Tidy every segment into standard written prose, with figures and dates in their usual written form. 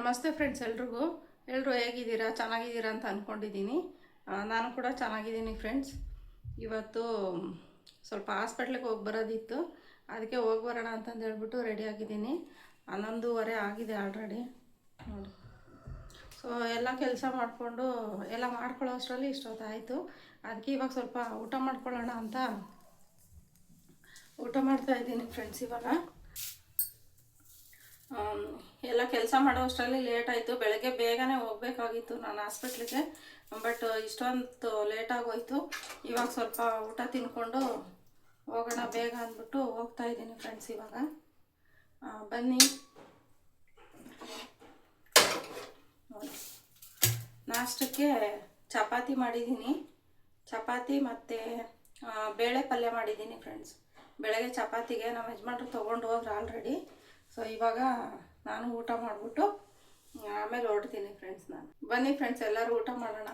ನಮಸ್ತೆ ಫ್ರೆಂಡ್ಸ್, ಎಲ್ಲರೂ ಹೇಗಿದ್ದೀರಾ? ಚೆನ್ನಾಗಿದ್ದೀರಾ ಅಂತ ಅಂದ್ಕೊಂಡಿದ್ದೀನಿ. ನಾನು ಕೂಡ ಚೆನ್ನಾಗಿದ್ದೀನಿ ಫ್ರೆಂಡ್ಸ್. ಇವತ್ತು ಸ್ವಲ್ಪ ಹಾಸ್ಪಿಟ್ಲಿಗೆ ಹೋಗಿ ಬರೋದಿತ್ತು, ಅದಕ್ಕೆ ಹೋಗಿ ಬರೋಣ ಅಂತಂದು ಹೇಳ್ಬಿಟ್ಟು ರೆಡಿಯಾಗಿದ್ದೀನಿ. 11:30 ಆಗಿದೆ ಆಲ್ರೆಡಿ ನೋಡಿ. ಸೊ ಎಲ್ಲ ಕೆಲಸ ಮಾಡಿಕೊಂಡು ಎಲ್ಲ ಮಾಡ್ಕೊಳ್ಳೋ ಅಷ್ಟರಲ್ಲಿ ಇಷ್ಟೊತ್ತಾಯಿತು. ಅದಕ್ಕೆ ಇವಾಗ ಸ್ವಲ್ಪ ಊಟ ಮಾಡ್ಕೊಳ್ಳೋಣ ಅಂತ ಊಟ ಮಾಡ್ತಾಯಿದ್ದೀನಿ ಫ್ರೆಂಡ್ಸ್. ಇವಾಗ ಎಲ್ಲ ಕೆಲಸ ಮಾಡೋ ಅಷ್ಟರಲ್ಲಿ ಲೇಟ್ ಆಯಿತು. ಬೆಳಗ್ಗೆ ಬೇಗನೆ ಹೋಗಬೇಕಾಗಿತ್ತು ನಾನು ಹಾಸ್ಪಿಟ್ಲಿಗೆ, ಬಟ್ ಇಷ್ಟೊಂದು ಲೇಟ್ ಆಗೋಯ್ತು. ಇವಾಗ ಸ್ವಲ್ಪ ಊಟ ತಿನ್ಕೊಂಡು ಹೋಗೋಣ ಬೇಗ ಅಂದ್ಬಿಟ್ಟು ಹೋಗ್ತಾ ಇದ್ದೀನಿ ಫ್ರೆಂಡ್ಸ್. ಇವಾಗ ಬನ್ನಿ ನೋಡಿ. ನಾಷ್ಟಕ್ಕೆ ಚಪಾತಿ ಮಾಡಿದ್ದೀನಿ, ಚಪಾತಿ ಮತ್ತು ಬೇಳೆ ಪಲ್ಯ ಮಾಡಿದ್ದೀನಿ ಫ್ರೆಂಡ್ಸ್. ಬೆಳಗ್ಗೆ ಚಪಾತಿಗೆ ನಮ್ಮ ಯಜಮಾನ್ರು ತೊಗೊಂಡು ಹೋದ್ರು ಆಲ್ರೆಡಿ. ಸೊ ಇವಾಗ ನಾನು ಊಟ ಮಾಡಿಬಿಟ್ಟು ಆಮೇಲೆ ಹೊರಡ್ತೀನಿ ಫ್ರೆಂಡ್ಸ್. ನಾನು ಬನ್ನಿ ಫ್ರೆಂಡ್ಸ್, ಎಲ್ಲರೂ ಊಟ ಮಾಡೋಣ.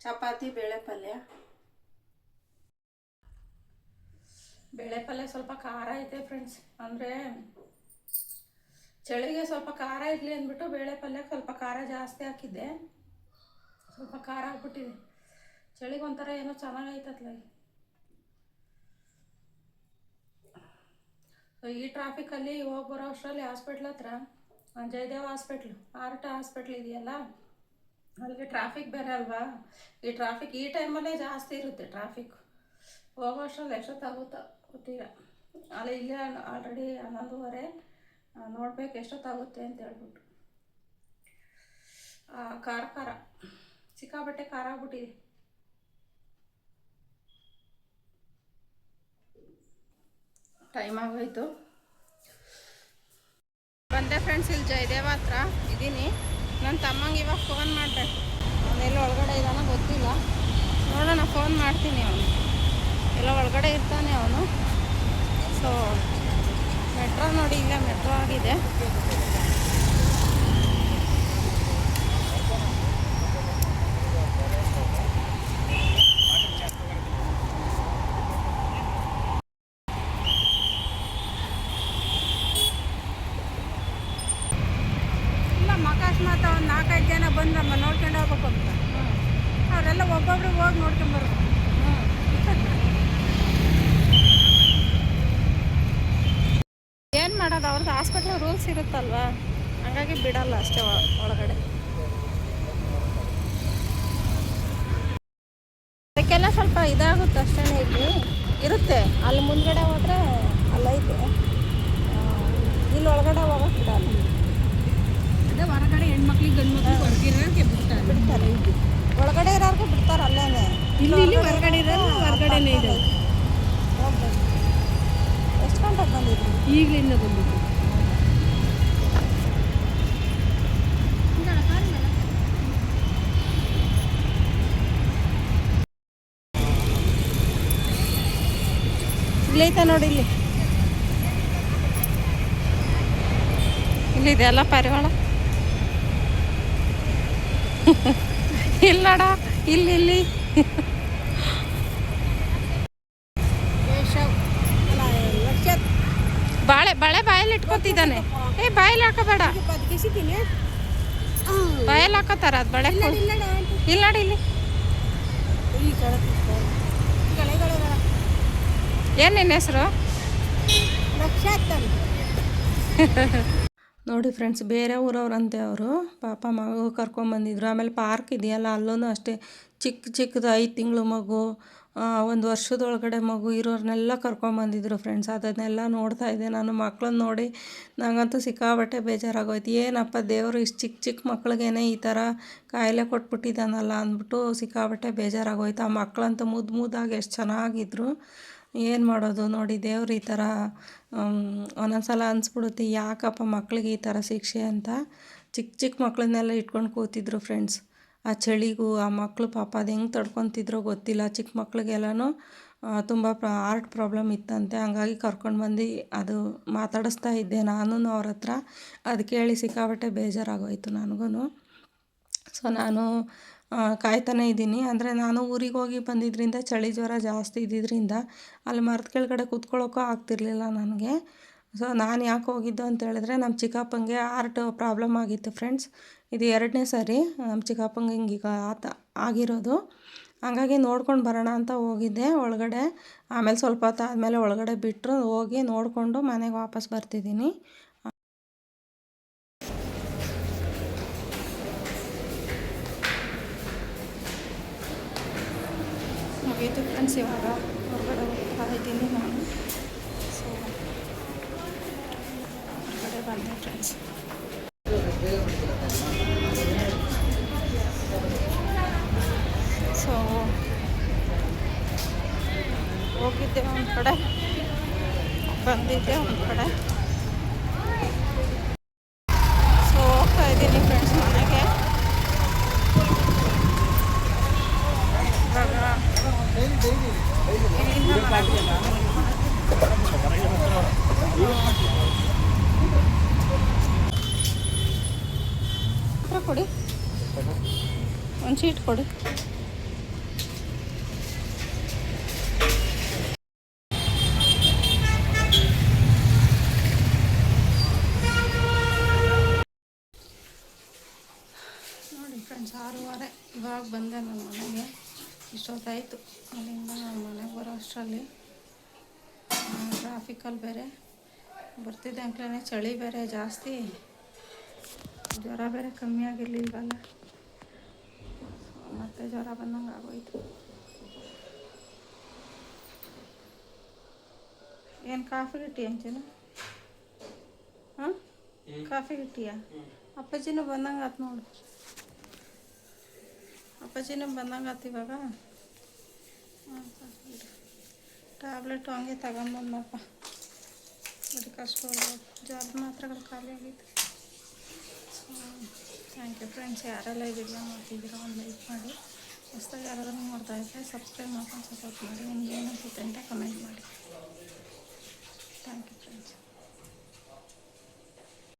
ಚಪಾತಿ ಬೇಳೆ ಪಲ್ಯ. ಬೇಳೆ ಪಲ್ಯ ಸ್ವಲ್ಪ ಖಾರ ಐತೆ ಫ್ರೆಂಡ್ಸ್, ಅಂದರೆ ಚಳಿಗೆ ಸ್ವಲ್ಪ ಖಾರ ಇರಲಿ ಅಂದ್ಬಿಟ್ಟು ಬೇಳೆ ಪಲ್ಯ ಸ್ವಲ್ಪ ಖಾರ ಜಾಸ್ತಿ ಹಾಕಿದ್ದೆ. ಸ್ವಲ್ಪ ಖಾರ ಹಾಕ್ಬಿಟ್ಟಿದೆ. ಚಳಿಗೊಂಥರ ಏನೋ ಚೆನ್ನಾಗೈತತ್ಲ. ಸೊ ಈ ಟ್ರಾಫಿಕಲ್ಲಿ ಹೋಗಿ ಬರೋ ಅಷ್ಟರಲ್ಲಿ ಹಾಸ್ಪಿಟ್ಲ್ ಹತ್ರ ಜಯದೇವ ಹಾಸ್ಪಿಟ್ಲು, ಆರ್ಟ ಹಾಸ್ಪಿಟ್ಲ್ ಇದೆಯಲ್ಲ, ಅಲ್ಲಿಗೆ ಟ್ರಾಫಿಕ್ ಬೇರೆ ಅಲ್ವಾ. ಈ ಟ್ರಾಫಿಕ್ ಈ ಟೈಮಲ್ಲೇ ಜಾಸ್ತಿ ಇರುತ್ತೆ ಟ್ರಾಫಿಕ್. ಹೋಗೋ ಅಷ್ಟರಲ್ಲಿ ಎಷ್ಟೊತ್ತಾಗುತ್ತೋ ಗೊತ್ತಿಲ್ಲ. ಅಲ್ಲಿ ಇಲ್ಲೇ ಆಲ್ರೆಡಿ 11:30. ನೋಡ್ಬೇಕು ಎಷ್ಟೊತ್ತಾಗುತ್ತೆ ಅಂತ ಹೇಳ್ಬಿಟ್ಟು. ಖಾರ ಸಿಕ್ಕಾಬಟ್ಟೆ ಖಾರ ಆಗ್ಬಿಟ್ಟಿದೆ. ಟೈಮ್ ಆಗೋಯ್ತು. ಬಂದೆ ಫ್ರೆಂಡ್ಸ್, ಇಲ್ಲಿ ಜಯದೇವ ಹತ್ರ ಇದ್ದೀನಿ. ನನ್ನ ತಮ್ಮಂಗೆ ಇವಾಗ ಫೋನ್ ಮಾಡಬೇಕು. ಅವನೆಲ್ಲ ಒಳಗಡೆ ಇದ್ದಾನೋ ಗೊತ್ತಿಲ್ಲ, ನೋಡೋಣ. ಫೋನ್ ಮಾಡ್ತೀನಿ. ಅವನು ಎಲ್ಲ ಒಳಗಡೆ ಇರ್ತಾನೆ ಅವನು. ಸೊ ಮೆಟ್ರೋ ನೋಡಿ, ಇಲ್ಲ ಮೆಟ್ರೋ ಆಗಿದೆ. ಅಕಸ್ಮಾತ್ ಒಂದು 4-5 ಜನ ಬಂದ್ರಮ್ಮ ನೋಡ್ಕೊಂಡು ಹೋಗ್ಬೇಕು ಅಂತ, ಅವರೆಲ್ಲ ಒಬ್ಬೊಬ್ರು ಹೋಗಿ ನೋಡ್ಕೊಂಬರ್ಬೇಕು. ಏನು ಮಾಡೋದು, ಅವ್ರದ್ದು ಹಾಸ್ಪಿಟ್ಲ್ ರೂಲ್ಸ್ ಇರುತ್ತಲ್ವ, ಹಂಗಾಗಿ ಬಿಡಲ್ಲ ಅಷ್ಟೇ ಒಳಗಡೆ. ಅದಕ್ಕೆಲ್ಲ ಸ್ವಲ್ಪ ಇದಾಗುತ್ತೆ ಅಷ್ಟೇ. ಇಲ್ಲಿ ಇರುತ್ತೆ, ಅಲ್ಲಿ ಮುಂದ್ಗಡೆ ಹೋದರೆ ಅಲ್ಲೈತೆ, ಇಲ್ಲಿ ಒಳಗಡೆ ಹೋಗೋಕೆ ಬಿಡಲ್ಲ. ಹೊರಗಡೆ ಹೆಣ್ಮಕ್ಳಿಗೆ ಗಂಡ್ಮಕ್ಳಿಗೆ ಹೊರಗಿರೋಕೆ ಬಿಡ್ತಾರೆ. ಒಳಗಡೆ ಇರೋರ್ಗೆ ಬಿಡ್ತಾರೆ ಅಲ್ಲೇನೆ. ಇಲ್ಲಿ ಹೊರಗಡೆ ಇರೋರು ಹೊರಗಡೆನೇ ಇದೆ. ಎಷ್ಟು ಗಂಟೆಗೆ ಬಂದಿದ್ರಿ? ಈಗಲಿಂದ ಬಂದಿದ್ದು. ಇಲ್ಲೈತೆ ನೋಡಿ, ಇಲ್ಲಿದೆ ಅಲ್ಲ ಪರಿವಾಳ. ಇಲ್ಲಡ, ಇಲ್ಲಿ ಬಾಳೆ ಬಾಯಲ್ಲಿ ಇಟ್ಕೊತಿದ್ದಾನೆ. ಬಾಯಲ್ಲಿ ಹಾಕೋಬೇಡ, ಬಾಯಲ್ಲಿ ಹಾಕೋತಾರ ಅದು ಬಳೆ. ಇಲ್ಲ ನೋಡಿ, ಇಲ್ಲಿ ಏನು ನಿನ್ನ ಹೆಸರು? ನೋಡಿ ಫ್ರೆಂಡ್ಸ್, ಬೇರೆ ಊರವ್ರಂತೆ ಅವರು. ಪಾಪ ಮಗು ಕರ್ಕೊಂಬಂದಿದ್ರು. ಆಮೇಲೆ ಪಾರ್ಕ್ ಇದೆಯಲ್ಲ, ಅಲ್ಲೂ ಅಷ್ಟೇ ಚಿಕ್ಕದು 5 ತಿಂಗಳು ಮಗು, 1 ವರ್ಷದೊಳಗಡೆ ಮಗು ಇರೋರನ್ನೆಲ್ಲ ಕರ್ಕೊಂಬಂದಿದ್ರು ಫ್ರೆಂಡ್ಸ್. ಅದನ್ನೆಲ್ಲ ನೋಡ್ತಾ ಇದ್ದೆ ನಾನು. ಮಕ್ಳನ್ನ ನೋಡಿ ನನಗಂತೂ ಸಿಕ್ಕಾಬಟ್ಟೆ ಬೇಜಾರಾಗೋಯ್ತು. ಏನಪ್ಪ ದೇವರು ಇಷ್ಟು ಚಿಕ್ಕ ಮಕ್ಳಿಗೇನೆ ಈ ಥರ ಕಾಯಿಲೆ ಕೊಟ್ಬಿಟ್ಟಿದ್ದಾನಲ್ಲ ಅಂದ್ಬಿಟ್ಟು ಸಿಕ್ಕಾಬಟ್ಟೆ ಬೇಜಾರಾಗೋಯ್ತು. ಆ ಮಕ್ಕಳಂತೂ ಮುದ್ದಾಗಿ ಎಷ್ಟು ಚೆನ್ನಾಗಿದ್ರು. ಏನು ಮಾಡೋದು ನೋಡಿ, ದೇವ್ರು ಈ ಥರ ಒಂದೊಂದ್ಸಲ ಅನಿಸ್ಬಿಡುತ್ತೆ, ಯಾಕಪ್ಪ ಮಕ್ಳಿಗೆ ಈ ಥರ ಶಿಕ್ಷೆ ಅಂತ. ಚಿಕ್ಕ ಮಕ್ಕಳನ್ನೆಲ್ಲ ಇಟ್ಕೊಂಡು ಕೂತಿದ್ರು ಫ್ರೆಂಡ್ಸ್. ಆ ಚಳಿಗೂ ಆ ಮಕ್ಕಳು ಪಾಪ ಅದು ಹೆಂಗೆ ತಡ್ಕೊತಿದ್ರೋ ಗೊತ್ತಿಲ್ಲ. ಚಿಕ್ಕ ಮಕ್ಳಿಗೆಲ್ಲನೂ ತುಂಬ ಹಾರ್ಟ್ ಪ್ರಾಬ್ಲಮ್ ಇತ್ತಂತೆ. ಹಂಗಾಗಿ ಕರ್ಕೊಂಡು ಬಂದು ಅದು ಮಾತಾಡಿಸ್ತಾ ಇದ್ದೆ ನಾನು ಅವ್ರ ಹತ್ರ. ಅದು ಕೇಳಿ ಸಿಕ್ಕಾಬಟ್ಟೆ ಬೇಜಾರಾಗೋಯಿತು ನನಗೂ. ಸೊ ನಾನು ಕಾಯ್ತಾನೆ ಇದ್ದೀನಿ. ಅಂದರೆ ನಾನು ಊರಿಗೆ ಹೋಗಿ ಬಂದಿದ್ದರಿಂದ ಚಳಿ ಜ್ವರ ಜಾಸ್ತಿ ಇದ್ದಿದ್ದರಿಂದ ಅಲ್ಲಿ ಮರದ ಕೆಳಗಡೆ ಕೂತ್ಕೊಳ್ಳೋಕ್ಕೂ ಆಗ್ತಿರ್ಲಿಲ್ಲ ನನಗೆ. ಸೊ ನಾನು ಯಾಕೆ ಹೋಗಿದ್ದು ಅಂತ ಹೇಳಿದ್ರೆ ನಮ್ಮ ಚಿಕ್ಕಪ್ಪಂಗೆ ಹಾರ್ಟ್ ಪ್ರಾಬ್ಲಮ್ ಆಗಿತ್ತು ಫ್ರೆಂಡ್ಸ್. ಇದು 2ನೇ ಸರಿ ನಮ್ಮ ಚಿಕ್ಕಪ್ಪಂಗೆ ಹಿಂಗೀಗ ಆಗಿರೋದು. ಹಾಗಾಗಿ ನೋಡ್ಕೊಂಡು ಬರೋಣ ಅಂತ ಹೋಗಿದ್ದೆ ಒಳಗಡೆ. ಆಮೇಲೆ ಸ್ವಲ್ಪ ಹೊತ್ತು ಆದಮೇಲೆ ಒಳಗಡೆ ಬಿಟ್ಟರು, ಹೋಗಿ ನೋಡಿಕೊಂಡು ಮನೆಗೆ ವಾಪಸ್ ಬರ್ತಿದ್ದೀನಿ. ಮುಗೀತು ಫ್ರೆಂಡ್ಸ್, ಇವಾಗ ಹೊರಗಡೆ ಹೋಗ್ತಾ ಇದ್ದೀನಿ ನಾನು. ಸೊ ಹೊರಗಡೆ ಬಂದೆ ಫ್ರೆಂಡ್ಸ್. ಸೊ ಹೋಗಿದ್ದೆ ಒಂದು ಕಡೆ, ಬಂದಿದ್ದೆ ಒಂದು ಕಡೆ. ಸೊ ಹೋಗ್ತಾ ಇದ್ದೀನಿ ಫ್ರೆಂಡ್ಸ್ ಮನೆಗೆ. ಹತ್ರ ಕೊಡಿ, ಒಂದು ಶೀಟ್ ಕೊಡಿ. ನೋಡಿ ಫ್ರೆಂಡ್ಸ್, 6:15 ಇವಾಗ ಬಂದೆ ನನ್ನ ಮನೆಗೆ. ಇಷ್ಟೊತ್ತಾಯಿತು ಅಲ್ಲಿಂದ ನಾನು ಮನೆಗೆ ಬರೋ ಅಷ್ಟರಲ್ಲಿ. ಟ್ರಾಫಿಕಲ್ಲಿ ಬೇರೆ ಬರ್ತಿದ್ದೆ ಅಂಕಲೇ ಚಳಿ ಬೇರೆ ಜಾಸ್ತಿ, ಜ್ವರ ಬೇರೆ ಕಮ್ಮಿ ಆಗಿರಲಿಲ್ವಲ್ಲ, ಮತ್ತೆ ಜ್ವರ ಬಂದಂಗೆ ಆಗೋಯ್ತು. ಏನು ಕಾಫಿ ಇಟ್ಟಿಯ ಅಂಚೇನು? ಹಾಂ, ಕಾಫಿ ಇಟ್ಟಿಯ? ಅಪ್ಪಾಜಿನೂ ಬಂದಂಗೆ ಆತು ನೋಡು, ಅಪ್ಪಾಜಿನೂ ಬಂದಂಗೆ ಆತು ಇವಾಗ. ಟ್ಯಾಬ್ಲೆಟು ಹಂಗೆ ತಗೊಂಬಂದಪ್ಪ, ಮೆಡಿಕಲ್ ಸ್ಟೋರ್. ಜ್ವರದ ಮಾತ್ರೆಗಳು ಖಾಲಿ ಆಗಿತ್ತು. Thank you friends. ಯಾರೆಲ್ಲ ಈ ವಿಡಿಯೋ ನೋಡ್ತಿದ್ದೀರೋ ಒಂದು ಲೈಕ್ ಮಾಡಿ, ಹೊಸ್ದಾಗಿ ಯಾರಾದ್ರೂ ನೋಡ್ತಾ ಇದ್ದರೆ ಸಬ್ಸ್ಕ್ರೈಬ್ ಮಾಡ್ಕೊಂಡು ಸಪೋರ್ಟ್ ಮಾಡಿ. ನಿಮ್ಗೆ ಏನಂತಿತ್ತು ಅಂತ ಕಮೆಂಟ್ ಮಾಡಿ. Thank you friends.